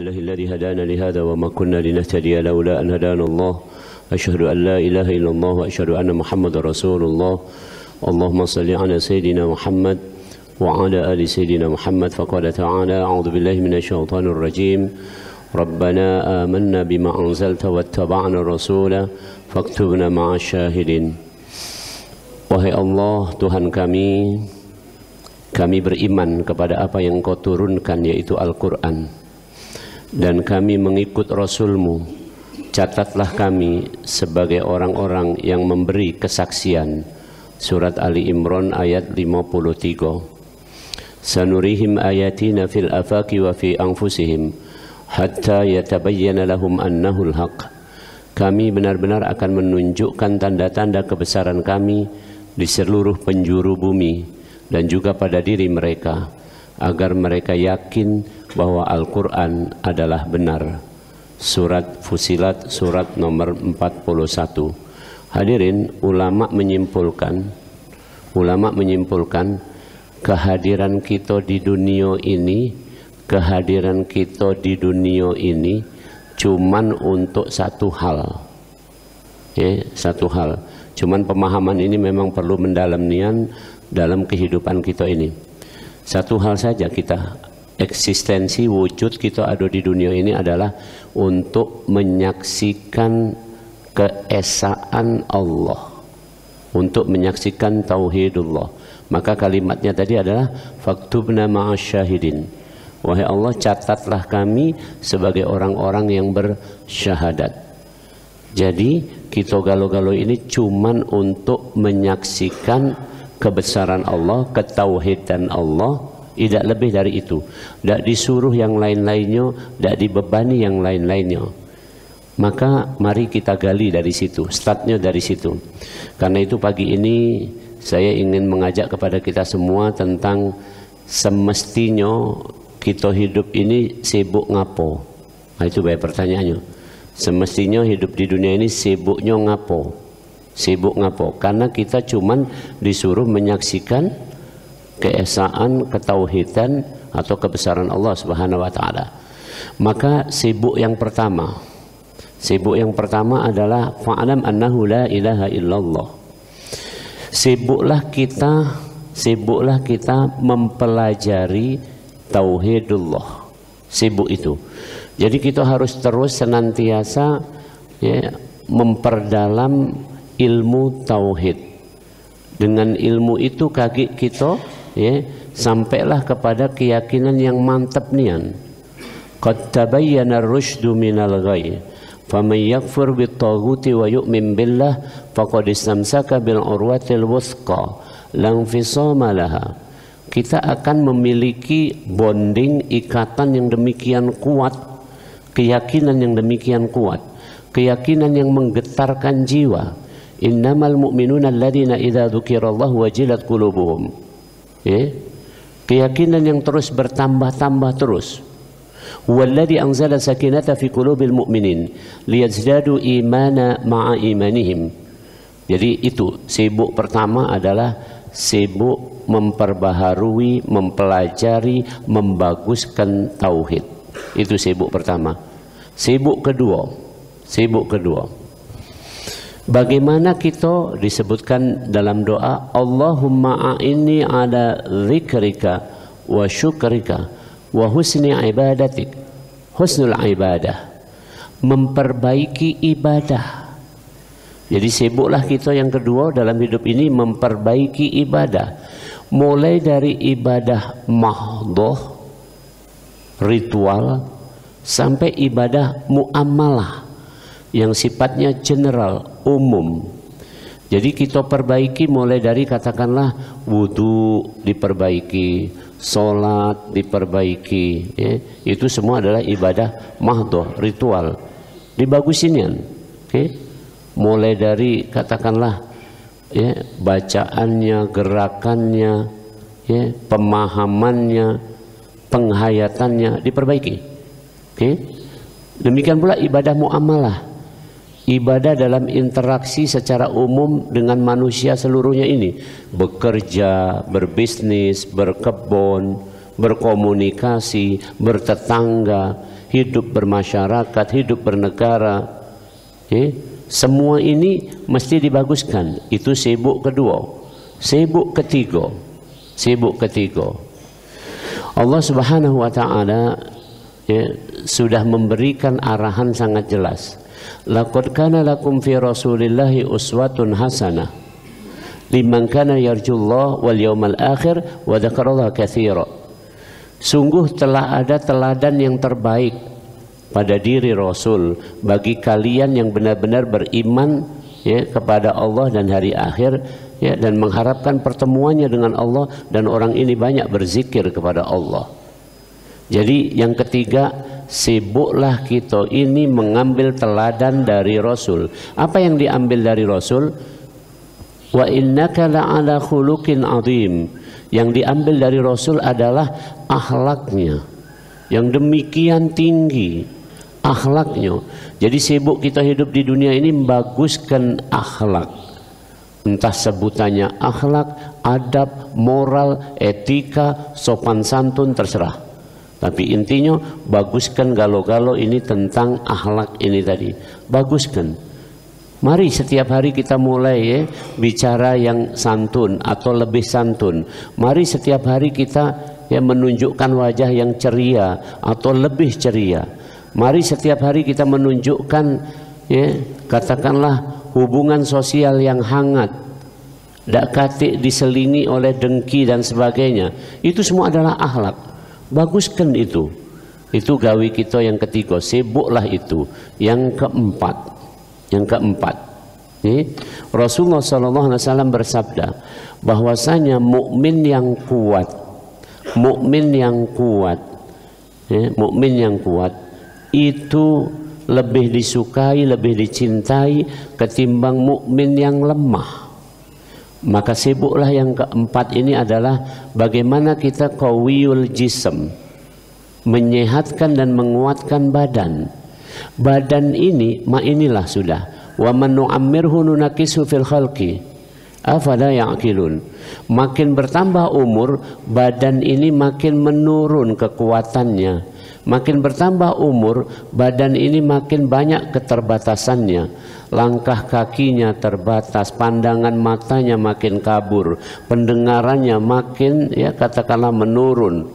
لله الذي هدانا لهذا وما كنا لنهتدي لولا أن هدانا الله أشهد أن لا إله إلا الله وأشهد أن محمد رسول الله اللهم صل على سيدنا محمد وعلى آل سيدنا محمد فقال تعالى أعوذ بالله من الشيطان الرجيم ربنا آمنا بما أنزلت واتبعنا الرسول فاكتبنا مع الشاهدين. Wahai Allah Tuhan kami beriman kepada apa yang Engkau turunkan yaitu Al-Quran, dan kami mengikut Rasul-Mu. Catatlah kami sebagai orang-orang yang memberi kesaksian. Surat Ali Imran ayat 53. Sanurihim ayatina fil afaqi wa fi anfusihim hatta yatabayyana lahum annahul haq. Kami benar-benar akan menunjukkan tanda-tanda kebesaran kami di seluruh penjuru bumi dan juga pada diri mereka, agar mereka yakin bahwa Al-Quran adalah benar. Surat Fusilat surat nomor 41. Hadirin, ulama menyimpulkan kehadiran kita di dunia ini cuman untuk satu hal. Satu hal. Cuman pemahaman ini memang perlu mendalam nian dalam kehidupan kita ini. Satu hal saja, kita eksistensi wujud kita ada di dunia ini adalah untuk menyaksikan keesaan Allah, untuk menyaksikan tauhidullah. Maka kalimatnya tadi adalah faktubna ma'asyahidin. Wahai Allah, catatlah kami sebagai orang-orang yang bersyahadat. Jadi kita galau-galau ini cuman untuk menyaksikan kebesaran Allah, ketauhidan Allah, tidak lebih dari itu. Tidak disuruh yang lain-lainnya, tidak dibebani yang lain-lainnya. Maka mari kita gali dari situ, startnya dari situ. Karena itu pagi ini saya ingin mengajak kepada kita semua tentang semestinya kita hidup ini sibuk ngapo. Nah, itu banyak pertanyaannya. Semestinya hidup di dunia ini sibuknya ngapo? Sibuk ngapo? Karena kita cuman disuruh menyaksikan keesaan, ketauhidan atau kebesaran Allah Subhanahu wa taala. Maka sibuk yang pertama adalah fa'alam annahu la ilaha illallah. Sibuklah kita mempelajari tauhidullah. Sibuk itu. Jadi kita harus terus senantiasa memperdalam ilmu tauhid. Dengan ilmu itu kaki kita sampailah kepada keyakinan yang mantap nian. Qad tabayyana ar-rusydu minal ghayy. Faman yakfur bit-taghuti wa yu'min billah faqad istamsaka bil urwatil wuthqa la infisama laha. Kita akan memiliki bonding, ikatan yang demikian kuat, keyakinan yang demikian kuat, keyakinan yang menggetarkan jiwa. Innamal mu'minuna alladzina idza dzukirallahu wajilat qulubuhum. Keyakinan yang terus bertambah-tambah terus. Walladzi anzala sakinata fi qulubil mu'minin liyazdadu imana ma'a imanihim. Jadi itu sibuk pertama adalah sibuk memperbaharui, mempelajari, membaguskan tauhid. Itu sibuk pertama. Sibuk kedua, bagaimana kita disebutkan dalam doa, Allahumma a'inni ala dzikrika wa syukrika wa husni ibadatik. Husnul ibadah, memperbaiki ibadah. Jadi sibuklah kita yang kedua dalam hidup ini memperbaiki ibadah. Mulai dari ibadah mahdhah, ritual, sampai ibadah muamalah yang sifatnya general, umum. Jadi kita perbaiki mulai dari katakanlah wudu diperbaiki, sholat diperbaiki, itu semua adalah ibadah mahdhah, ritual, dibagusin ya. Mulai dari katakanlah bacaannya, gerakannya, pemahamannya, penghayatannya diperbaiki. Demikian pula ibadah muamalah, ibadah dalam interaksi secara umum dengan manusia seluruhnya ini, bekerja, berbisnis, berkebun, berkomunikasi, bertetangga, hidup bermasyarakat, hidup bernegara. Semua ini mesti dibaguskan. Itu sibuk kedua. Sibuk ketiga. Allah Subhanahu wa taala sudah memberikan arahan sangat jelas. Laqad kana lakum fi Rasulillahi uswatun hasanah liman kana yarjullaha wal yawmal akhir wa dzakarallaha katsira. Sungguh telah ada teladan yang terbaik pada diri Rasul bagi kalian yang benar-benar beriman kepada Allah dan hari akhir, dan mengharapkan pertemuannya dengan Allah, dan orang ini banyak berzikir kepada Allah. Jadi yang ketiga, sibuklah kita ini mengambil teladan dari Rasul. Apa yang diambil dari Rasul? Wa innaka la'ala khuluqin azim. Yang diambil dari Rasul adalah akhlaknya yang demikian tinggi, akhlaknya. Jadi sibuk kita hidup di dunia ini membaguskan akhlak, entah sebutannya akhlak, adab, moral, etika, sopan santun, terserah. Tapi intinya baguskan galo-galo ini tentang akhlak ini tadi. Baguskan. Mari setiap hari kita mulai bicara yang santun atau lebih santun. Mari setiap hari kita menunjukkan wajah yang ceria atau lebih ceria. Mari setiap hari kita menunjukkan katakanlah hubungan sosial yang hangat, dak katik diselingi oleh dengki dan sebagainya. Itu semua adalah akhlak. Baguskan itu. Itu gawi kita yang ketiga. Sibuklah itu. Yang keempat. Rasulullah SAW bersabda bahwasanya mukmin yang kuat, mukmin yang kuat itu lebih disukai, lebih dicintai ketimbang mukmin yang lemah. Maka sibuklah yang keempat ini adalah bagaimana kita qawiyul jism, menyehatkan dan menguatkan badan. Badan ini, inilah sudah. Wa man nu'ammirhu nunakisu fil khalqi afala ya'qilun. Makin bertambah umur, badan ini makin menurun kekuatannya. Makin bertambah umur, badan ini makin banyak keterbatasannya. Langkah kakinya terbatas, pandangan matanya makin kabur, pendengarannya makin katakanlah menurun,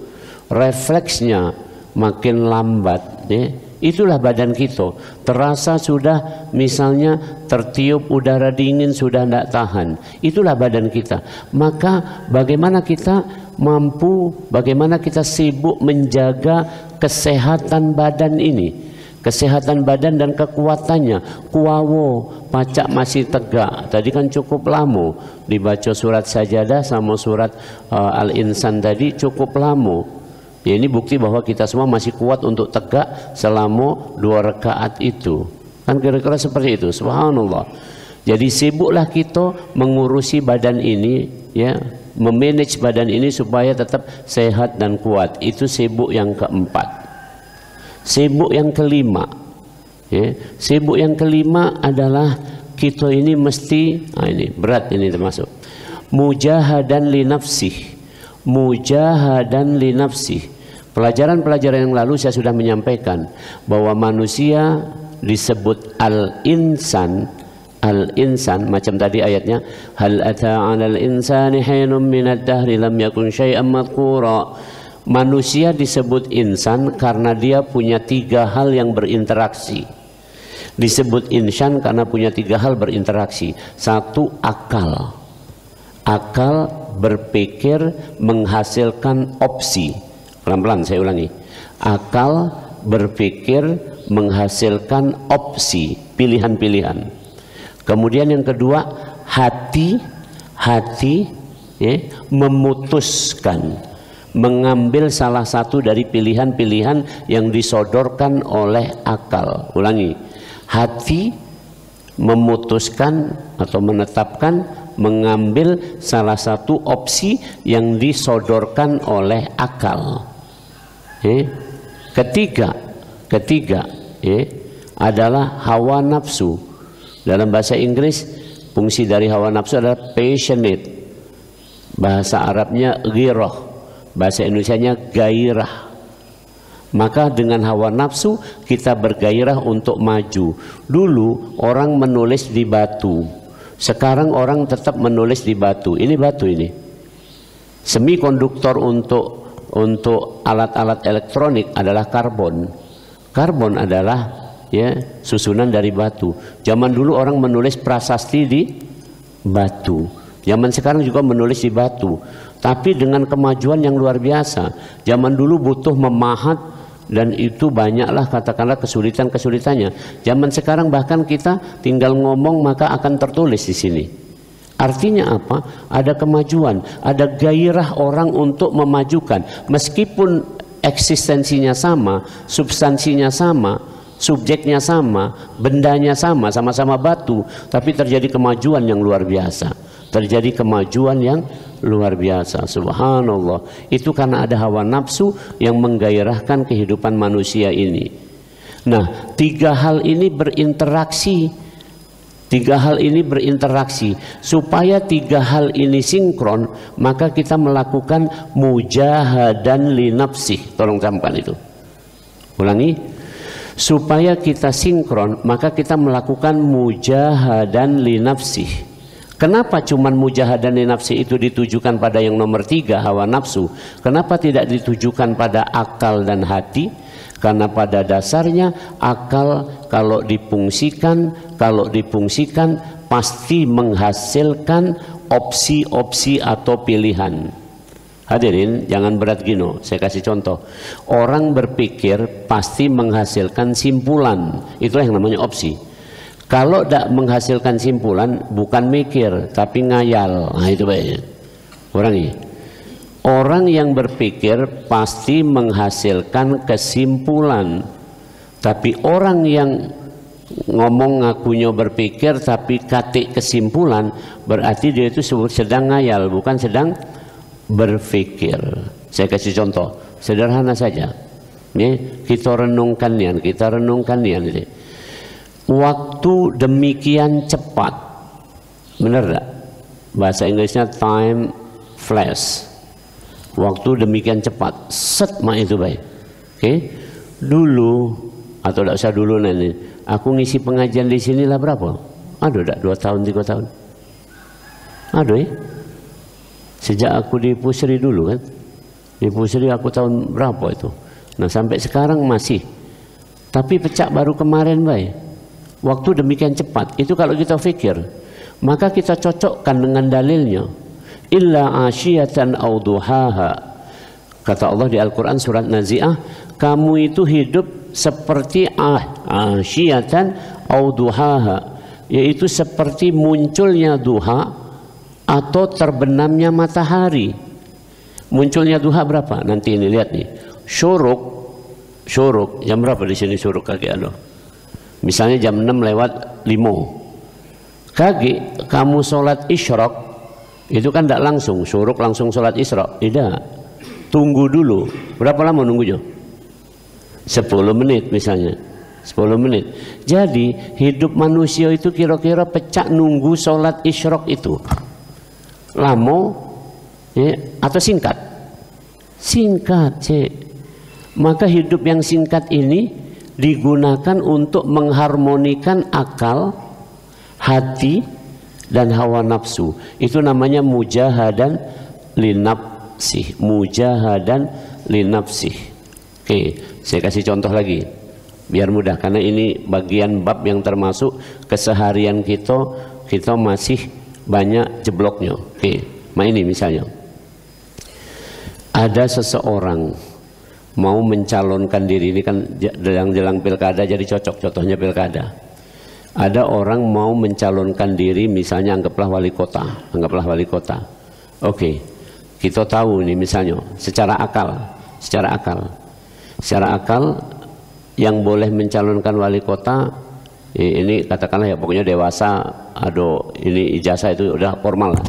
refleksnya makin lambat. Itulah badan kita. Terasa sudah misalnya tertiup udara dingin sudah tidak tahan. Itulah badan kita. Maka bagaimana kita mampu, bagaimana kita sibuk menjaga kesehatan badan ini. Kesehatan badan dan kekuatannya. Kuawo, pacak masih tegak. Tadi kan cukup lama dibaca surat Sajadah sama surat Al-Insan tadi cukup lama. Ini bukti bahwa kita semua masih kuat untuk tegak selama 2 rakaat itu. Kan kira-kira seperti itu. Subhanallah. Jadi sibuklah kita mengurusi badan ini, memanage badan ini supaya tetap sehat dan kuat. Itu sibuk yang keempat. Sibuk yang kelima. Sibuk yang kelima adalah kita ini mesti, ini berat ini termasuk. Mujahadan li nafsih. Mujahadan li nafsih. Pelajaran-pelajaran yang lalu saya sudah menyampaikan bahwa manusia disebut al-insan. Al-insan macam tadi ayatnya, hal ata 'alal insani hinum minad dahri lam yakun syai'an madhkura. Manusia disebut insan karena dia punya 3 hal yang berinteraksi. Disebut insan karena punya 3 hal berinteraksi. 1, akal. Akal berpikir menghasilkan opsi. Pelan-pelan saya ulangi. Akal berpikir menghasilkan opsi, pilihan-pilihan. Kemudian yang kedua, hati memutuskan, mengambil salah satu dari pilihan-pilihan yang disodorkan oleh akal. Ulangi. Hati memutuskan atau menetapkan, mengambil salah satu opsi yang disodorkan oleh akal. Ketiga adalah hawa nafsu. Dalam bahasa Inggris fungsi dari hawa nafsu adalah passionate. Bahasa Arabnya ghirah, bahasa Indonesianya gairah. Maka dengan hawa nafsu kita bergairah untuk maju. Dulu orang menulis di batu, sekarang orang tetap menulis di batu. Ini batu ini. Semikonduktor untuk alat-alat elektronik adalah karbon. Karbon adalah susunan dari batu. Zaman dulu orang menulis prasasti di batu. Zaman sekarang juga menulis di batu. Tapi dengan kemajuan yang luar biasa. Zaman dulu butuh memahat dan itu banyaklah katakanlah kesulitan-kesulitannya. Zaman sekarang bahkan kita tinggal ngomong maka akan tertulis di sini. Artinya apa? Ada kemajuan, ada gairah orang untuk memajukan. Meskipun eksistensinya sama, substansinya sama, subjeknya sama, bendanya sama, sama-sama batu, tapi terjadi kemajuan yang luar biasa. Terjadi kemajuan yang luar biasa. Subhanallah. Itu karena ada hawa nafsu yang menggairahkan kehidupan manusia ini. Nah, tiga hal ini berinteraksi. Supaya tiga hal ini sinkron, maka kita melakukan mujahadan li nafsih. Tolong camkan itu. Ulangi. Supaya kita sinkron, maka kita melakukan mujahadan li nafsih. Kenapa cuman mujahadan li nafsi itu ditujukan pada yang nomor 3, hawa nafsu? Kenapa tidak ditujukan pada akal dan hati? Karena pada dasarnya akal kalau difungsikan pasti menghasilkan opsi-opsi atau pilihan. Hadirin jangan berat gino, saya kasih contoh. Orang berpikir pasti menghasilkan simpulan, itulah yang namanya opsi. Kalau tidak menghasilkan simpulan, bukan mikir, tapi ngayal. Nah itu baiknya. Orang yang berpikir pasti menghasilkan kesimpulan. Tapi orang yang ngomong ngakunya berpikir tapi katik kesimpulan, berarti dia itu sedang ngayal, bukan sedang berpikir. Saya kasih contoh, sederhana saja. Kita renungkan nian. Waktu demikian cepat, benar tak? Bahasa Inggrisnya time flash. Waktu demikian cepat, set mah itu baik. Dulu atau tidak usah dulu nanti. Aku ngisi pengajian di sini lah berapa? Aduh, tak 2 tahun 3 tahun. Aduh Sejak aku di Pusri dulu kan. Di Pusri aku tahun berapa itu? Nah sampai sekarang masih. Tapi pecah baru kemarin baik. Waktu demikian cepat, itu kalau kita fikir, maka kita cocokkan dengan dalilnya. Illa asyiyatan aw duhaha. Kata Allah di Al-Quran surat Nazi'ah, kamu itu hidup seperti asyiyatan aw duhaha, yaitu seperti munculnya duha atau terbenamnya matahari. Munculnya duha berapa? Nanti ini lihat nih. Syuruk jam berapa di sini syuruk kaki ada? Misalnya jam 6:05. Kaki kamu sholat isyraq, itu kan tidak langsung syuruk langsung sholat isyraq. Tidak. Tunggu dulu. Berapa lama nunggunya? 10 menit misalnya. 10 menit. Jadi hidup manusia itu kira-kira pecah nunggu sholat isyraq itu. Lama atau singkat? Singkat, Maka hidup yang singkat ini digunakan untuk mengharmonikan akal, hati, dan hawa nafsu. Itu namanya mujahadan linafsih. Mujahadan linafsih. Saya kasih contoh lagi biar mudah, karena ini bagian bab yang termasuk keseharian kita masih banyak jebloknya. Ini misalnya ada seseorang mau mencalonkan diri, ini kan jelang pilkada jadi cocok contohnya pilkada. Ada orang mau mencalonkan diri, misalnya anggaplah wali kota. Kita tahu nih misalnya secara akal yang boleh mencalonkan wali kota ini katakanlah pokoknya dewasa, ini ijazah itu udah formal lah.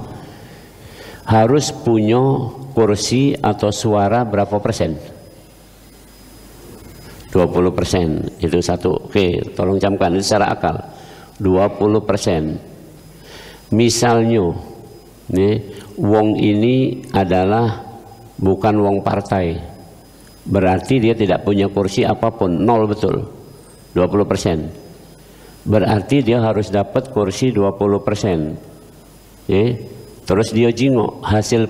Harus punya kursi atau suara berapa persen? 20%, itu satu. Tolong camkan itu secara akal. 20%. Misalnya, wong ini adalah bukan wong partai, berarti dia tidak punya kursi apapun, nol betul, 20%. Berarti dia harus dapat kursi 20%. Terus dia jingok hasil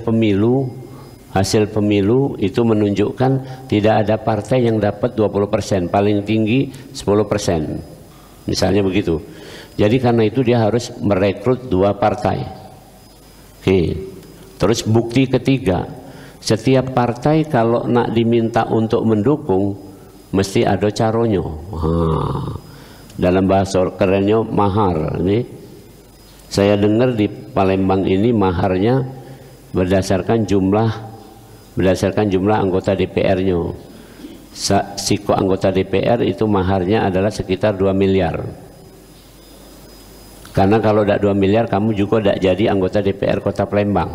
pemilu itu menunjukkan tidak ada partai yang dapat 20%, paling tinggi 10%. Misalnya begitu. Jadi karena itu dia harus merekrut 2 partai. Terus bukti ketiga, setiap partai kalau nak diminta untuk mendukung mesti ada caronyo. Dalam bahasa kerennya mahar. Ini saya dengar di Palembang ini maharnya berdasarkan jumlah anggota DPR-nya. Siko anggota DPR itu maharnya adalah sekitar 2 miliar. Karena kalau tidak 2 miliar kamu juga tidak jadi anggota DPR Kota Palembang.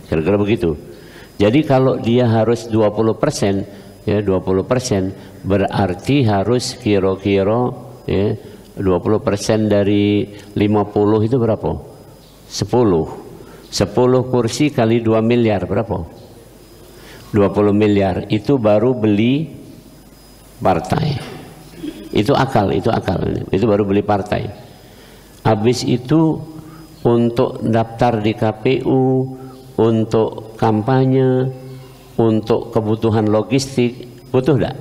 Kira-kira begitu. Jadi kalau dia harus 20%, ya 20%, berarti harus kira-kira 20% dari 50 itu berapa? 10 kursi kali 2 miliar berapa? 20 miliar. Itu baru beli partai. Itu akal. Itu baru beli partai. Habis itu untuk daftar di KPU, untuk kampanye, untuk kebutuhan logistik, butuh enggak?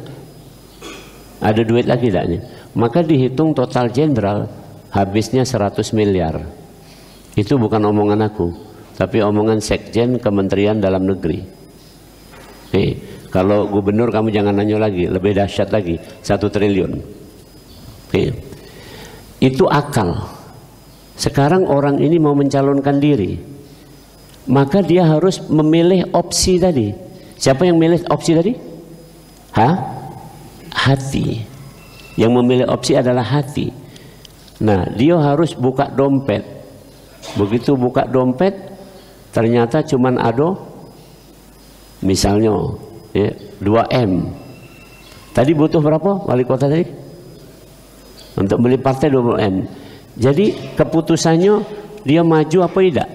Ada duit lagi enggak nih? Maka dihitung total jenderal habisnya 100 miliar. Itu bukan omongan aku, tapi omongan Sekjen Kementerian Dalam Negeri. Kalau gubernur kamu jangan nanya lagi, lebih dahsyat lagi, 1 triliun. Itu akal. Sekarang orang ini mau mencalonkan diri, maka dia harus memilih opsi tadi. Siapa yang memilih opsi tadi? Hati. Yang memilih opsi adalah hati. Nah, dia harus buka dompet. Begitu buka dompet, ternyata cuman ada misalnya 2M. Tadi butuh berapa wali kota tadi? Untuk beli partai 20M. Jadi keputusannya dia maju apa tidak?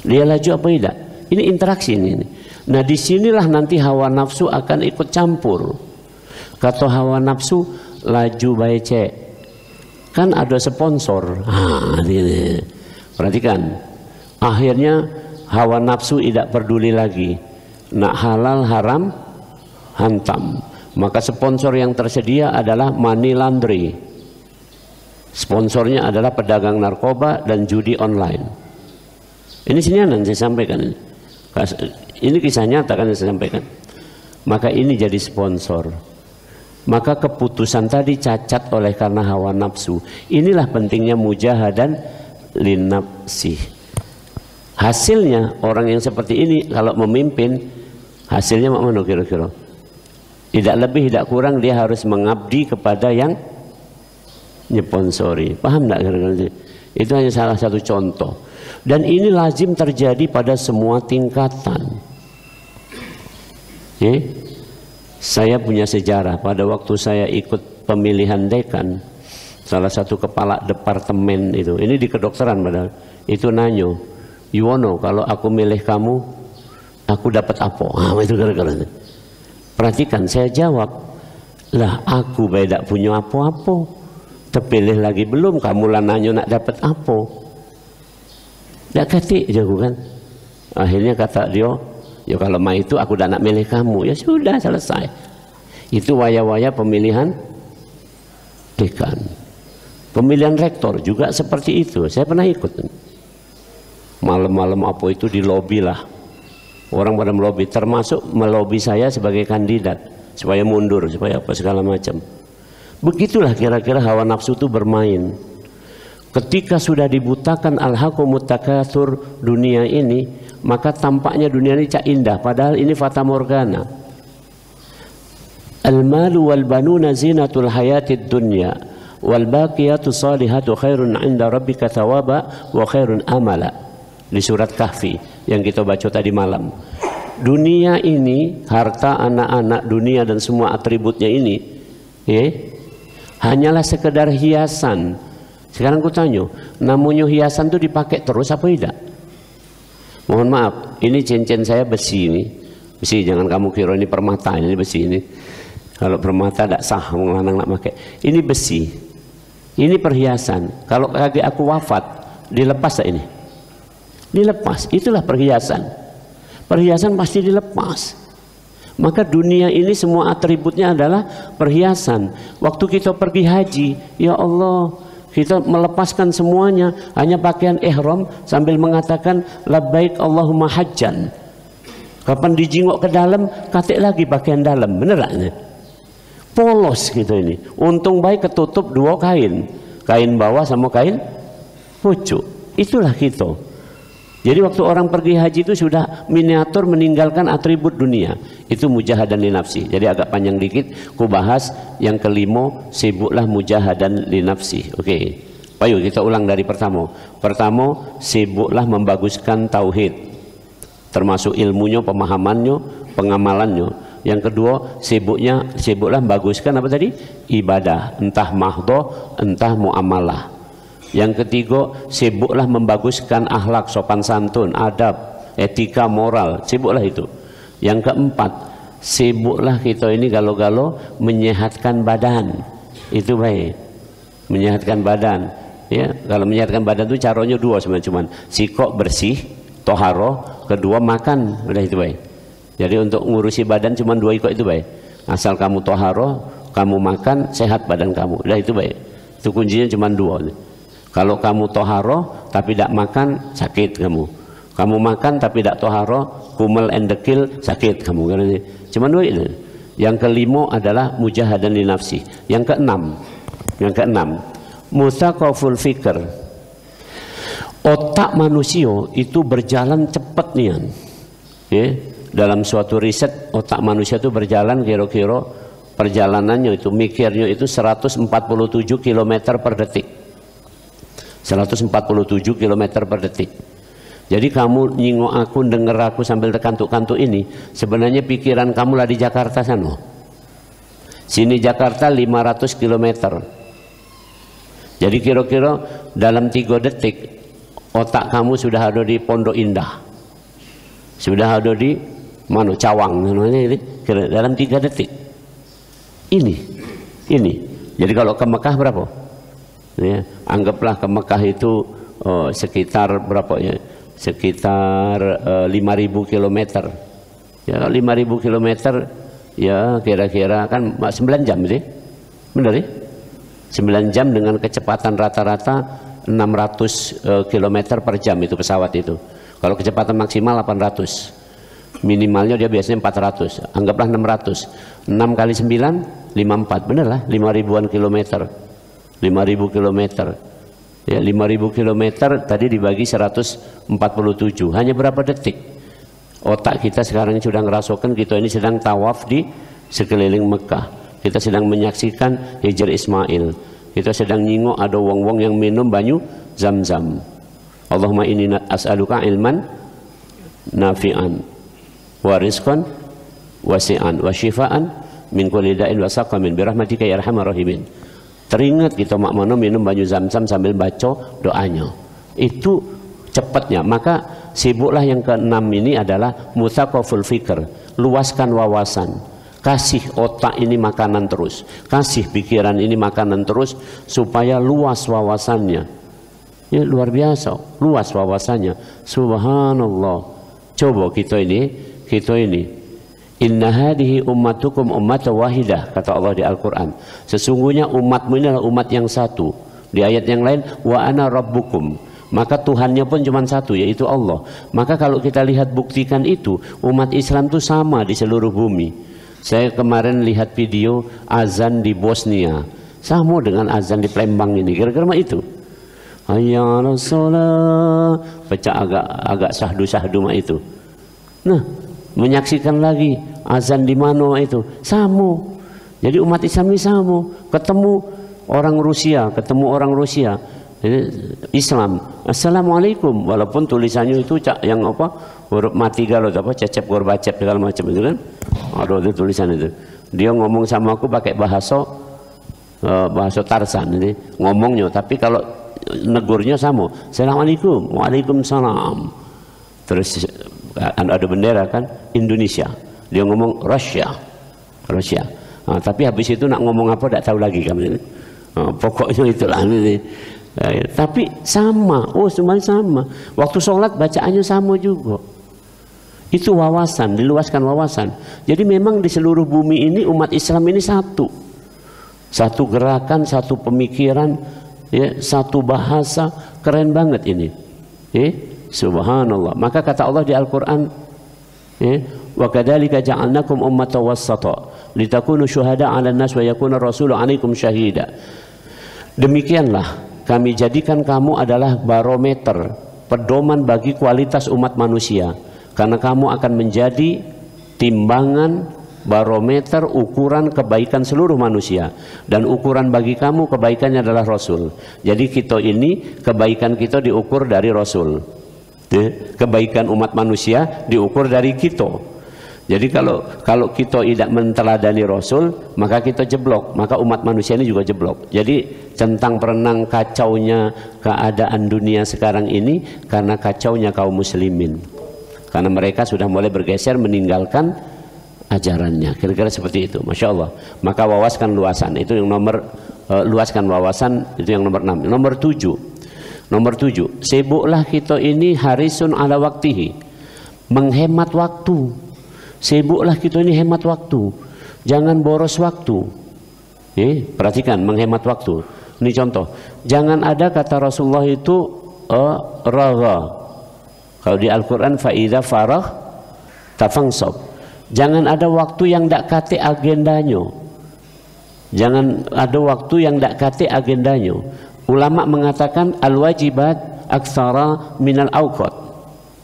Dia laju apa tidak? Ini interaksi ini. Nah, disinilah nanti hawa nafsu akan ikut campur. Kata hawa nafsu, laju bae cek. Kan ada sponsor. Ini. Perhatikan. Akhirnya hawa nafsu tidak peduli lagi. Nak halal haram hantam. Maka sponsor yang tersedia adalah money laundry. Sponsornya adalah pedagang narkoba dan judi online. Ini sini nanti saya sampaikan. Ini kisah nyata kan yang saya sampaikan. Maka ini jadi sponsor. Maka keputusan tadi cacat oleh karena hawa nafsu. Inilah pentingnya mujahadan linnafsi. Hasilnya orang yang seperti ini kalau memimpin, hasilnya mana kira-kira? Tidak lebih tidak kurang dia harus mengabdi kepada yang nyponsori. Paham enggak kira-kira? Itu hanya salah satu contoh. Dan ini lazim terjadi pada semua tingkatan. Saya punya sejarah. Pada waktu saya ikut pemilihan dekan, salah satu kepala departemen itu, ini di kedokteran padahal, itu nanyo, Yuwono, kalau aku milih kamu, aku dapat apa? Itu kira-kira. Perhatikan, saya jawab, lah aku beda punya apa-apa. Terpilih lagi belum, kamu lah nanya nak dapat apa? Tak katik je kan. Akhirnya kata dia, ya kalau mau itu aku dah nak milih kamu. Ya sudah, selesai. Itu waya-waya pemilihan dekan. Pemilihan rektor juga seperti itu. Saya pernah ikut. Malam-malam apa itu di lobi lah. Orang pada melobi, termasuk melobi saya sebagai kandidat supaya mundur, supaya apa segala macam. Begitulah kira-kira hawa nafsu itu bermain. Ketika sudah dibutakan alhaqumut takatsur dunia ini, maka tampaknya dunia ini cak indah, padahal ini fata morgana. Al-malu wal banuna zinatul hayatid dunya wal baqiyatu salihatu khairun 'inda rabbika thawaba wa khairun amala. Di surat Kahfi yang kita baca tadi malam. Dunia ini, harta, anak-anak, dunia dan semua atributnya ini, hanyalah sekedar hiasan. Sekarang aku tanya, namanya hiasan itu dipakai terus apa tidak? Mohon maaf, ini cincin saya besi ini. Besi, jangan kamu kira ini permata, ini besi ini. Kalau permata tidak sah, orang lanang nak pakai. Ini besi, ini perhiasan. Kalau kakek aku wafat, dilepas tak ini? Dilepas, itulah perhiasan. Perhiasan pasti dilepas. Maka dunia ini semua atributnya adalah perhiasan. Waktu kita pergi haji, ya Allah, kita melepaskan semuanya, hanya pakaian ihram sambil mengatakan labbaik Allahumma hajjan. Kapan dijingok ke dalam, katik lagi pakaian dalam, bener gak? Polos gitu ini. Untung baik ketutup dua kain, kain bawah sama kain pucuk. Itulah kita. Jadi waktu orang pergi haji itu sudah miniatur meninggalkan atribut dunia. Itu mujahadan li nafsi. Jadi agak panjang dikit, ku bahas yang kelima, sibuklah mujahadan li nafsi. Oke. Ayo kita ulang dari pertama. Pertama, sibuklah membaguskan tauhid. Termasuk ilmunya, pemahamannya, pengamalannya. Yang kedua, sibuklah membaguskan apa tadi? Ibadah, entah mahdoh, entah muamalah. Yang ketiga, sibuklah membaguskan akhlak, sopan santun, adab, etika, moral. Sibuklah itu. Yang keempat, sibuklah kita ini galau-galau menyehatkan badan. Itu baik. Menyehatkan badan. Ya, kalau menyehatkan badan itu caranya dua sebenarnya, cuman sikok bersih, toharo. Kedua makan, udah itu baik. Jadi untuk ngurusi badan cuma dua ikut itu baik. Asal kamu toharo, kamu makan, sehat badan kamu, udah itu baik. Itu kuncinya cuma dua. Kalau kamu toharo tapi tidak makan, sakit kamu. Kamu makan tapi tidak toharo, kumel and dekil, sakit kamu. Cuma dua itu. Yang kelima adalah mujahadan li nafsi. Yang keenam, mutsaqaful fikr. Otak manusia itu berjalan cepat nih, ya. Dalam suatu riset, otak manusia itu berjalan kira-kira perjalanannya itu, mikirnya itu 147 km per detik. 147 km per detik. Jadi kamu nyingok aku, denger aku sambil kantuk-kantuk ini, sebenarnya pikiran kamu lah di Jakarta sana. Sini Jakarta 500 km. Jadi kira-kira dalam 3 detik otak kamu sudah ada di Pondok Indah, sudah ada di mana Cawang, namanya ini dalam 3 detik. Ini. Jadi kalau ke Mekah berapa? Ya, anggaplah ke Mekah itu sekitar berapa ya? Sekitar 5.000 km. Ya 5.000 km ya kira-kira kan 9 jam sih, benar ya? 9 jam dengan kecepatan rata-rata 600 km per jam itu pesawat itu. Kalau kecepatan maksimal 800, minimalnya dia biasanya 400. Anggaplah 600. 6 kali 9 54, bener lah, 5.000-an kilometer. 5.000 kilometer. Ya 5.000 kilometer tadi dibagi 147. Hanya berapa detik? Otak kita sekarang sudah ngerasakan kita ini sedang tawaf di sekeliling Mekah. Kita sedang menyaksikan Hijr Ismail. Kita sedang nyingok ada wong-wong yang minum banyu Zam-Zam. Allahumma inni as'aluka ilman nafi'an wa rizqan wasi'an wa syifaan min kulli da'in wa saqamin bi rahmatika ya arhamar rahimin. Teringat kita makmana minum banyu Zam-Zam sambil baca doanya. Itu cepatnya. Maka sibuklah yang keenam ini adalah mutsaqaful fikr, luaskan wawasan. Kasih otak ini makanan terus, kasih pikiran ini makanan terus supaya luas wawasannya. Ya luar biasa, luas wawasannya. Subhanallah. Coba kita ini. Inna hadhihi ummatukum ummatan wahidah, kata Allah di Al-Quran. Sesungguhnya umatmu ini adalah umat yang satu. Di ayat yang lain, wa ana rabbukum. Maka Tuhannya pun cuma satu, yaitu Allah. Maka kalau kita lihat buktikan itu, umat Islam itu sama di seluruh bumi. Saya kemarin lihat video azan di Bosnia, sama dengan azan di Palembang ini. Kira-kira itu. Hayya 'alas shalah, baca agak sahdu-sahdu mak itu. Nah, menyaksikan lagi azan di mana itu, sama. Jadi umat Islam ini sama. Ketemu orang Rusia, Islam, assalamualaikum, walaupun tulisannya itu yang apa, huruf mati galau, apa cecep gorbacep segala macam itu kan, ada itu tulisan itu. Dia ngomong sama aku pakai bahasa Tarsan ini ngomongnya, tapi kalau negurnya sama, assalamualaikum, waalaikumsalam. Terus ada bendera kan Indonesia. Dia ngomong Rusia. Nah, tapi habis itu nak ngomong apa tidak tahu lagi kami. Pokoknya itulah. Tapi sama, semuanya sama. Waktu sholat bacaannya sama juga. Itu wawasan, diluaskan wawasan. Jadi memang di seluruh bumi ini umat Islam ini satu gerakan, satu pemikiran, ya, satu bahasa. Keren banget ini. Subhanallah. Maka kata Allah di Al-Quran, wa kadzalika ja'alnakum ummatan wassata litakunu syuhada 'alan nas wa yakuna rasulu 'alaikum syahida. Demikianlah kami jadikan kamu adalah barometer, pedoman bagi kualitas umat manusia, karena kamu akan menjadi timbangan, barometer, ukuran kebaikan seluruh manusia, dan ukuran bagi kamu kebaikannya adalah Rasul. Jadi kita ini kebaikan kita diukur dari Rasul, kebaikan umat manusia diukur dari kita. Jadi kalau kita tidak menteladani Rasul, maka kita jeblok, maka umat manusia ini juga jeblok. Jadi centang perenang kacaunya keadaan dunia sekarang ini karena kacaunya kaum muslimin, karena mereka sudah mulai bergeser meninggalkan ajarannya. Kira-kira seperti itu. Masya Allah. Maka wawaskan luasan, itu yang nomor luaskan wawasan, itu yang nomor 6. Nomor 7, sibuklah kita ini harisun ala waktihi, menghemat waktu. Sibuklah kita ini hemat waktu, jangan boros waktu. Perhatikan, menghemat waktu. Ini contoh, jangan ada kata Rasulullah itu ragha. Kalau di Al-Quran fa'idha faragh tafangsab. Jangan ada waktu yang tidak kate agendanya. Jangan ada waktu yang tidak kate agendanya. Ulama mengatakan al-wajibat aktsara minal awqat.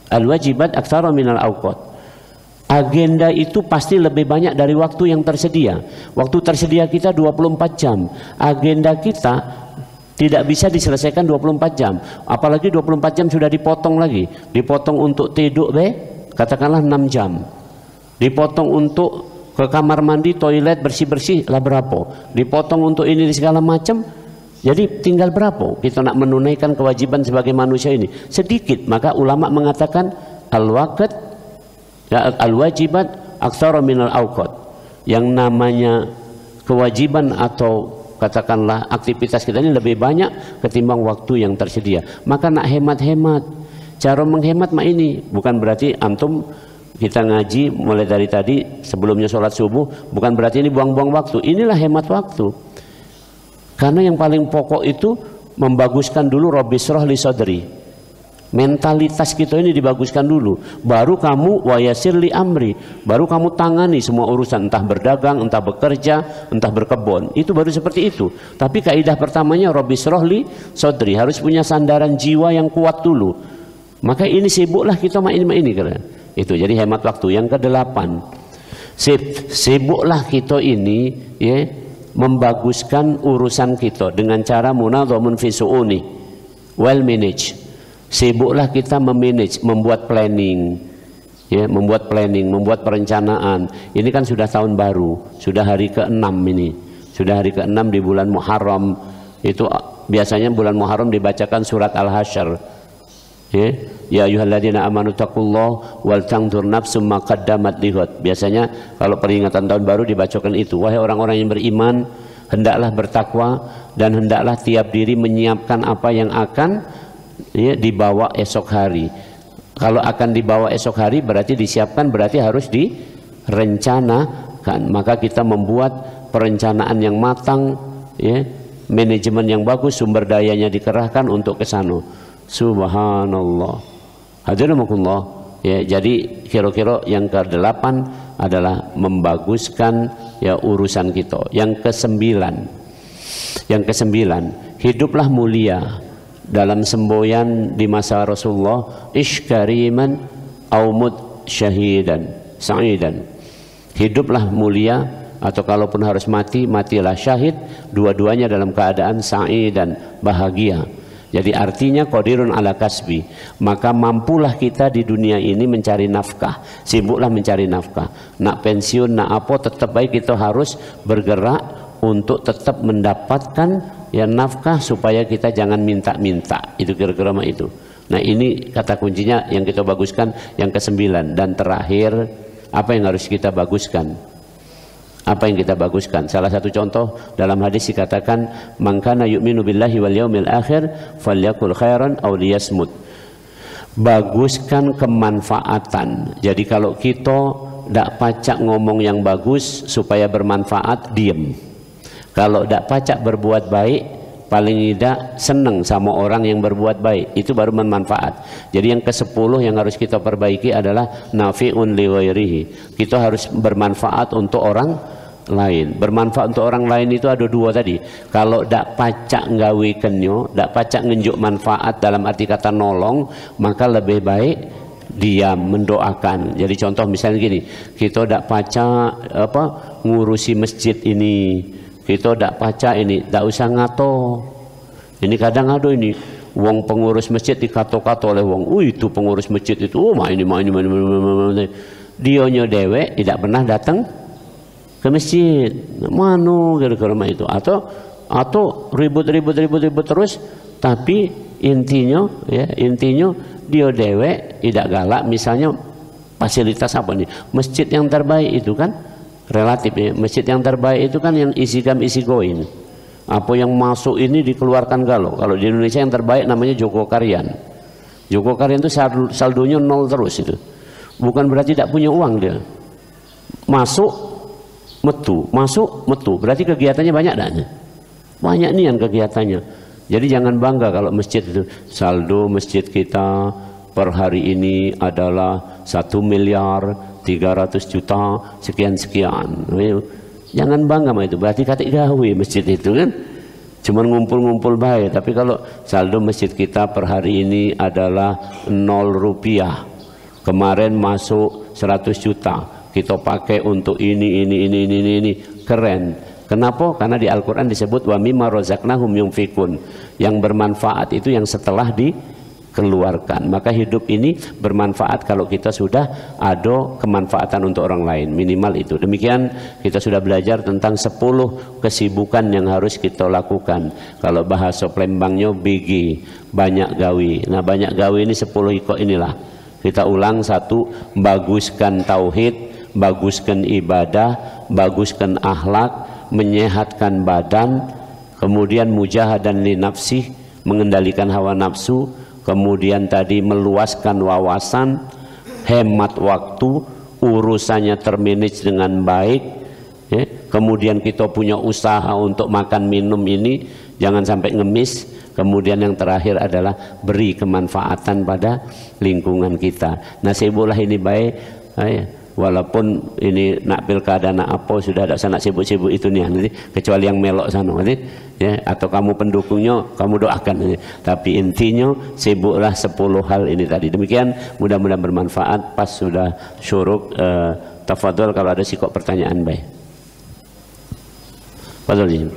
Al-wajibat aktsara minal awqat. Agenda itu pasti lebih banyak dari waktu yang tersedia. Waktu tersedia kita 24 jam. Agenda kita tidak bisa diselesaikan 24 jam. Apalagi 24 jam sudah dipotong lagi. Dipotong untuk tidur katakanlah 6 jam. Dipotong untuk ke kamar mandi, toilet, bersih-bersih lah berapa. Dipotong untuk ini segala macam. Jadi tinggal berapa kita nak menunaikan kewajiban sebagai manusia ini? Sedikit. Maka ulama mengatakan al-waqt, al-wajibat aktsara minal awqat. Yang namanya kewajiban atau katakanlah aktivitas kita ini lebih banyak ketimbang waktu yang tersedia. Maka nak hemat-hemat. Cara menghemat ini bukan berarti antum kita ngaji mulai dari tadi sebelumnya sholat subuh, bukan berarti ini buang-buang waktu. Inilah hemat waktu. Karena yang paling pokok itu membaguskan dulu Rabbi shrah li sadri. Mentalitas kita ini dibaguskan dulu, baru kamu wayasir li amri, baru kamu tangani semua urusan, entah berdagang, entah bekerja, entah berkebun. Itu baru seperti itu. Tapi kaidah pertamanya Rabbi shrah li sadri, harus punya sandaran jiwa yang kuat dulu. Maka ini sibuklah kita ini kan. Itu jadi hemat waktu. Yang ke-8, sibuklah kita ini membaguskan urusan kita dengan cara munadhamun fi su'uni well manage. Sibuklah kita memanage, membuat planning, membuat planning, membuat perencanaan. Ini kan sudah tahun baru, sudah hari ke-6 ini, sudah hari ke-6 di bulan Muharram. Itu biasanya bulan Muharram dibacakan surat Al-Hasyr. Ya ayyuhalladzina amanu taqullaha wal tanzur nafsum ma qaddamat lighad. Biasanya kalau peringatan tahun baru dibacakan itu. Wahai orang-orang yang beriman, hendaklah bertakwa dan hendaklah tiap diri menyiapkan apa yang akan dibawa esok hari. Kalau akan dibawa esok hari berarti disiapkan, berarti harus direncanakan. Maka kita membuat perencanaan yang matang, manajemen yang bagus, sumber dayanya dikerahkan untuk ke sana. Subhanallah. Hadirakumullah. Jadi kira-kira yang ke-8 adalah membaguskan urusan kita. Yang ke-9, hiduplah mulia dalam semboyan di masa Rasulullah, ish kariman aumut syahidan sa'idan. Hiduplah mulia, atau kalaupun harus mati, matilah syahid, dua-duanya dalam keadaan sa'idan, bahagia. Jadi artinya qadirun ala kasbi, maka mampulah kita di dunia ini mencari nafkah. Sibuklah mencari nafkah. Nak pensiun, nak apa, tetap baik kita harus bergerak untuk tetap mendapatkan nafkah, supaya kita jangan minta-minta. Itu kira-kira itu. Nah ini kata kuncinya yang kita baguskan. Yang ke-9 dan terakhir, Apa yang harus kita baguskan? Apa yang kita baguskan? Salah satu contoh dalam hadis dikatakan, "Man kana yu'minu billahi wal yaumil akhir falyakul khairan aw liyasmut." Baguskan kemanfaatan. Jadi kalau kita ndak pacak ngomong yang bagus supaya bermanfaat, diem. Kalau ndak pacak berbuat baik, paling tidak senang sama orang yang berbuat baik, itu baru bermanfaat. Jadi yang ke-10 yang harus kita perbaiki adalah nafi'un li ghairihi. Kita harus bermanfaat untuk orang lain. Bermanfaat untuk orang lain itu ada dua tadi. Kalau dak pacak nggawe kenyo, dak pacak ngenjuk manfaat dalam arti kata nolong, maka lebih baik diam, mendoakan. Jadi contoh misalnya gini, kita dak pacak ngurusi masjid ini, kita dak pacak ini, dak usah ngato. Ini kadang ada ini wong pengurus masjid dikato-kato oleh wong, itu pengurus masjid itu ini. Dionyo dewek tidak pernah datang ke masjid, manu gara-gara itu, atau ribut terus, tapi intinya dia dewek tidak galak. Misalnya fasilitas apa nih, masjid yang terbaik itu kan relatif ya, masjid yang terbaik itu kan yang isi goin, apa yang masuk ini dikeluarkan galau. Kalau di Indonesia yang terbaik namanya Joko Karyan. Joko Karyan itu saldonya 0 terus, itu bukan berarti tidak punya uang, dia masuk metu, berarti kegiatannya banyak dah. Banyak nih yang kegiatannya. Jadi jangan bangga kalau masjid itu, saldo masjid kita per hari ini adalah 1.300.000.000 sekian. Jangan bangga sama itu, berarti katik gawe masjid itu kan. Cuman ngumpul-ngumpul baik. Tapi kalau saldo masjid kita per hari ini adalah 0 rupiah, kemarin masuk 100 juta, kita pakai untuk ini, keren. Kenapa? Karena di Al-Quran disebut wa mimma razaqnahum yunfikun. Yang bermanfaat itu yang setelah dikeluarkan. Maka hidup ini bermanfaat kalau kita sudah ada kemanfaatan untuk orang lain, minimal itu. Demikian kita sudah belajar tentang 10 kesibukan yang harus kita lakukan. Kalau bahasa Plembangnya BG, banyak gawe. Nah, banyak gawe ini 10 ikut inilah. Kita ulang: 1, baguskan tauhid, baguskan ibadah, baguskan akhlak, menyehatkan badan, kemudian mujahadan li nafsih, mengendalikan hawa nafsu, kemudian tadi meluaskan wawasan, hemat waktu, urusannya termanage dengan baik, ya. Kemudian kita punya usaha untuk makan minum ini jangan sampai ngemis. Kemudian yang terakhir adalah beri kemanfaatan pada lingkungan kita. Nasibullah ini baik, walaupun ini nak pilkada nak apa sudah ada sana sibuk-sibuk itu nih nanti, kecuali yang melok sana nanti, ya, atau kamu pendukungnya kamu doakan nanti. Tapi intinya sibuklah 10 hal ini tadi. Demikian, mudah-mudahan bermanfaat. Pas sudah syuruk, tafadhol kalau ada sikok pertanyaan baik. Fadhol.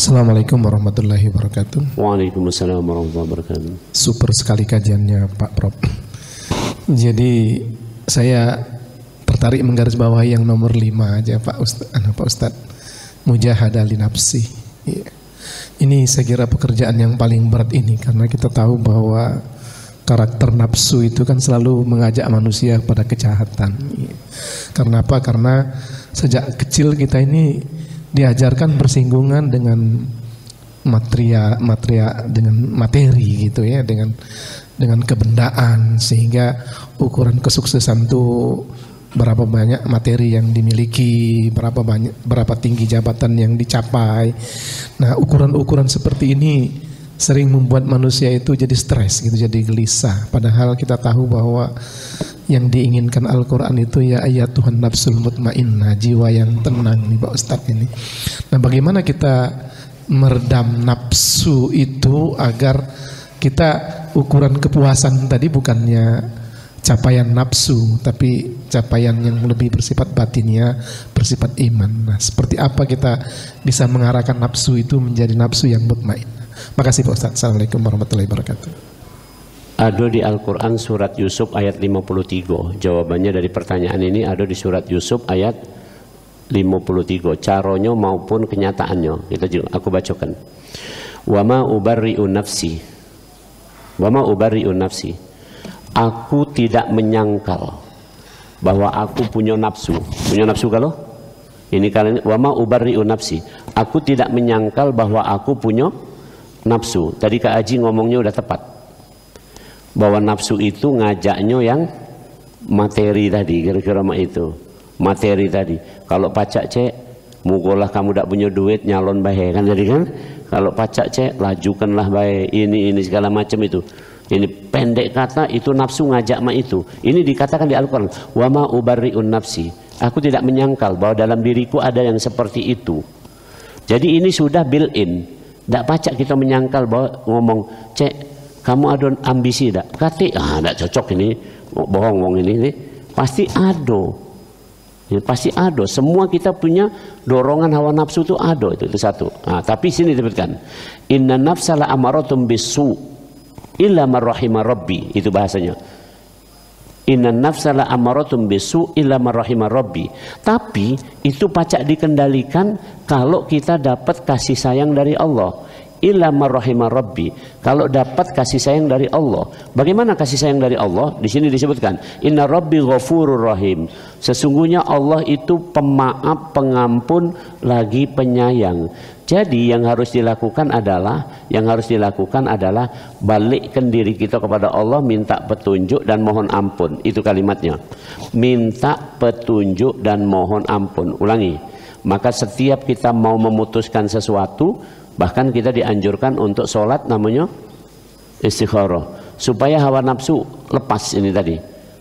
Assalamualaikum warahmatullahi wabarakatuh. Waalaikumsalam warahmatullahi wabarakatuh. Super sekali kajiannya Pak Prof. Jadi saya tertarik menggarisbawahi yang nomor 5 aja Pak Ustadz. Mujahadah li nafsi. Ini saya kira pekerjaan yang paling berat ini, karena kita tahu bahwa karakter nafsu itu kan selalu mengajak manusia pada kejahatan. Karena apa? Karena sejak kecil kita ini diajarkan bersinggungan dengan materi gitu ya, dengan kebendaan, sehingga ukuran kesuksesan itu berapa banyak materi yang dimiliki, berapa tinggi jabatan yang dicapai. Nah, ukuran-ukuran seperti ini sering membuat manusia itu jadi stres gitu, jadi gelisah. Padahal kita tahu bahwa yang diinginkan Al-Quran itu ya ayat Tuhan nafsul mutmainnah, jiwa yang tenang nih Pak Ustadz ini. Nah, bagaimana kita meredam nafsu itu agar kita ukuran kepuasan tadi bukannya capaian nafsu, tapi capaian yang lebih bersifat batinnya, bersifat iman. Nah, seperti apa kita bisa mengarahkan nafsu itu menjadi nafsu yang mutmainnah? Makasih Pak Ustadz. Assalamualaikum warahmatullahi wabarakatuh. Ada di Al-Quran surat Yusuf ayat 53. Jawabannya dari pertanyaan ini ada di surat Yusuf ayat 53 caronyo maupun kenyataannya. Kita juga aku bacakan. Wa ma ubarri'u nafsi. Wa ma ubarri'u nafsi. Aku tidak menyangkal bahwa aku punya nafsu. Punya nafsu kalau? Ini kali ini wa ma ubarri'u nafsi. Aku tidak menyangkal bahwa aku punya nafsu. Tadi Kak Haji ngomongnya udah tepat. Bahwa nafsu itu ngajaknya yang materi tadi, kira-kira itu. Materi tadi. Kalau pacak cek, mugolah kamu tak punya duit nyalon bae kan jadi kan. Kalau pacak cek, lajukanlah bae ini segala macam itu. Ini pendek kata itu nafsu ngajak ma itu. Ini dikatakan di Al-Qur'an, wa ma ubarri'un nafsi. Aku tidak menyangkal bahwa dalam diriku ada yang seperti itu. Jadi ini sudah built-in. Tak pacak kita menyangkal bahwa ngomong, cek kamu ada ambisi tak? Kati, tak cocok ini, bohong wong ini. Pasti ada. Ya, pasti ada. Semua kita punya dorongan hawa nafsu itu ada, itu satu. Nah, tapi sini disebutkan, inna nafsala amaratum bisu illa marrahima rabbi, itu bahasanya. Inna nafsala amaratum bisu illa marrahima rabbi. Tapi itu pacak dikendalikan kalau kita dapat kasih sayang dari Allah. Illa marrahima rabbi. Kalau dapat kasih sayang dari Allah. Bagaimana kasih sayang dari Allah? Di sini disebutkan, inna rabbi ghafurur rahim. Sesungguhnya Allah itu pemaaf, pengampun, lagi penyayang. Jadi yang harus dilakukan adalah balikkan diri kita kepada Allah, minta petunjuk dan mohon ampun. Itu kalimatnya. Minta petunjuk dan mohon ampun. Ulangi. Maka setiap kita mau memutuskan sesuatu, bahkan kita dianjurkan untuk sholat namanya istikharah, supaya hawa nafsu lepas ini tadi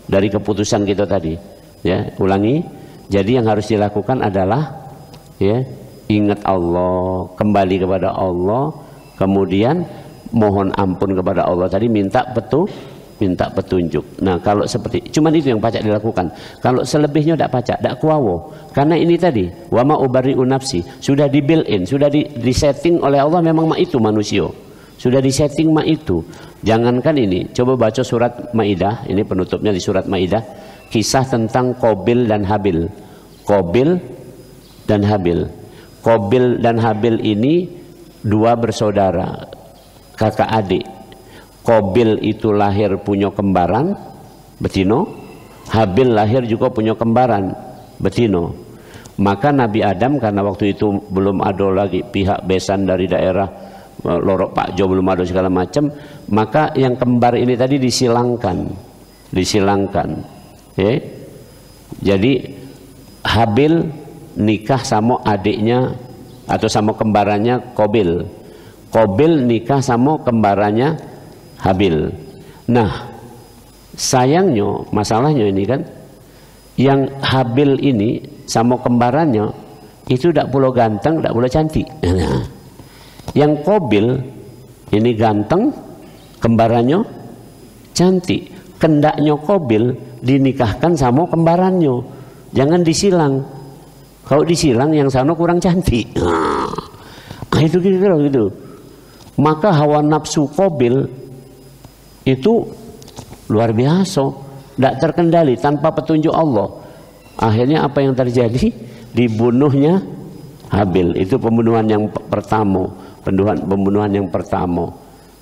dari keputusan kita tadi. Ya, ulangi. Jadi yang harus dilakukan adalah ya, ingat Allah, kembali kepada Allah, kemudian mohon ampun kepada Allah tadi, minta petunjuk. Nah, kalau seperti cuman itu yang pacak dilakukan. Kalau selebihnya tidak pacak, tidak kuawo. Karena ini tadi, wa ma ubari'u nafsi, sudah di built in, sudah disetting oleh Allah, memang ma itu manusia. Sudah disetting ma itu. Jangankan ini, coba baca surat Maidah, ini penutupnya di surat Maidah, kisah tentang Qabil dan Habil. Qabil dan Habil. Qabil dan Habil ini dua bersaudara, kakak adik. Qabil itu lahir punya kembaran betino, Habil lahir juga punya kembaran betino. Maka Nabi Adam, karena waktu itu belum ada lagi pihak besan dari daerah Lorok Pakjo, belum ada segala macam, maka yang kembar ini tadi disilangkan. Ya. Jadi Habil nikah sama adiknya atau sama kembarannya Qabil. Qabil nikah sama kembarannya Habil. Nah, sayangnya, masalahnya ini kan, yang Habil ini sama kembarannya itu tidak pula ganteng, tidak pula cantik. Nah, yang Qabil ini ganteng, kembarannya cantik. Kendaknya Qabil dinikahkan sama kembarannya, jangan disilang. Kalau disilang yang sana kurang cantik. Nah, itu kira-kira gitu. Maka hawa nafsu Qabil itu luar biasa, tidak terkendali, tanpa petunjuk Allah. Akhirnya apa yang terjadi? Dibunuhnya Habil. Itu pembunuhan yang pertama, pembunuhan yang pertama.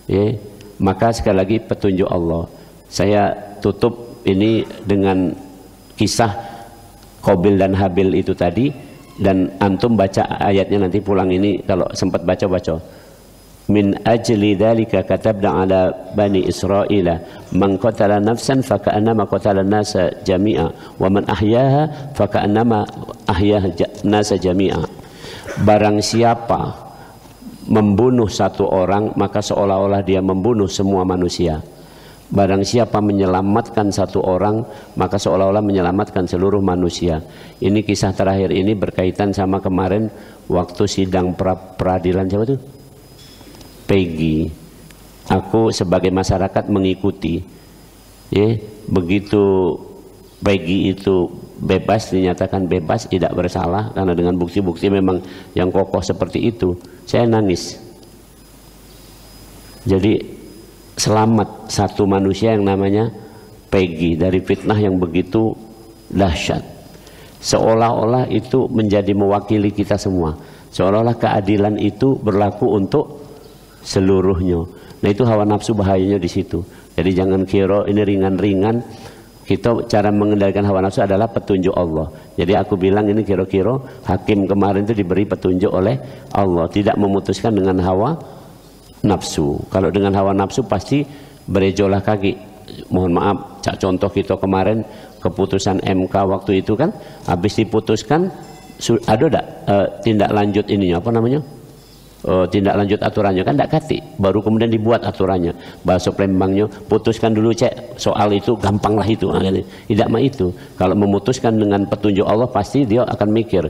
Ya. Maka sekali lagi petunjuk Allah. Saya tutup ini dengan kisah Qabil dan Habil itu tadi, dan antum baca ayatnya nanti pulang ini kalau sempat baca-baca. Min ajli dzalika katabna ala bani Israila man qatala nafsan faka'annama qatala an-nasa jami'a wa man ahyaha faka'annama ahyaha nasa jami'a. Barang siapa membunuh satu orang, maka seolah-olah dia membunuh semua manusia. Barang siapa menyelamatkan satu orang, maka seolah-olah menyelamatkan seluruh manusia. Ini kisah terakhir ini berkaitan sama kemarin waktu sidang peradilan siapa tuh? Peggy. Aku sebagai masyarakat mengikuti. Ya, begitu Peggy itu bebas, dinyatakan bebas, tidak bersalah karena dengan bukti-bukti memang yang kokoh seperti itu, saya nangis. Jadi selamat satu manusia yang namanya Peggy dari fitnah yang begitu dahsyat. seolah-olah itu menjadi mewakili kita semua, seolah-olah keadilan itu berlaku untuk seluruhnya. Nah itu hawa nafsu bahayanya di situ. Jadi jangan kira ini ringan-ringan. Kita cara mengendalikan hawa nafsu adalah petunjuk Allah. Jadi aku bilang ini kira-kira hakim kemarin itu diberi petunjuk oleh Allah, tidak memutuskan dengan hawa nafsu. Kalau dengan hawa nafsu pasti berejolah kaki. Mohon maaf, contoh kita kemarin keputusan MK waktu itu kan, habis diputuskan ada enggak tindak lanjut ininya, apa namanya? Tindak lanjut aturannya kan tidak kati, baru kemudian dibuat aturannya. Bahasa Palembangnya putuskan dulu cek soal itu, gampang lah itu. Tidak mah itu. Kalau memutuskan dengan petunjuk Allah pasti dia akan mikir,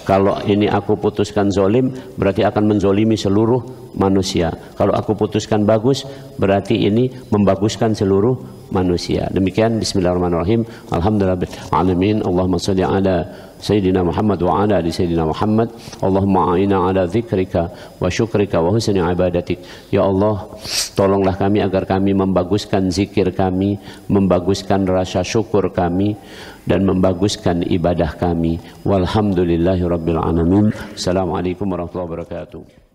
kalau ini aku putuskan zolim berarti akan menzolimi seluruh manusia. Kalau aku putuskan bagus berarti ini membaguskan seluruh manusia. Demikian bismillahirrahmanirrahim. Alhamdulillah alamin. Allahumma shalli ala Sayyidina Muhammad wa ala ali Sayyidina Muhammad. Allahumma a'ina ala dzikrika wa syukrika wa husni ibadatik. Ya Allah, tolonglah kami agar kami membaguskan zikir kami, membaguskan rasa syukur kami, dan membaguskan ibadah kami. Walhamdulillahi rabbil alamin. Assalamualaikum warahmatullahi wabarakatuh.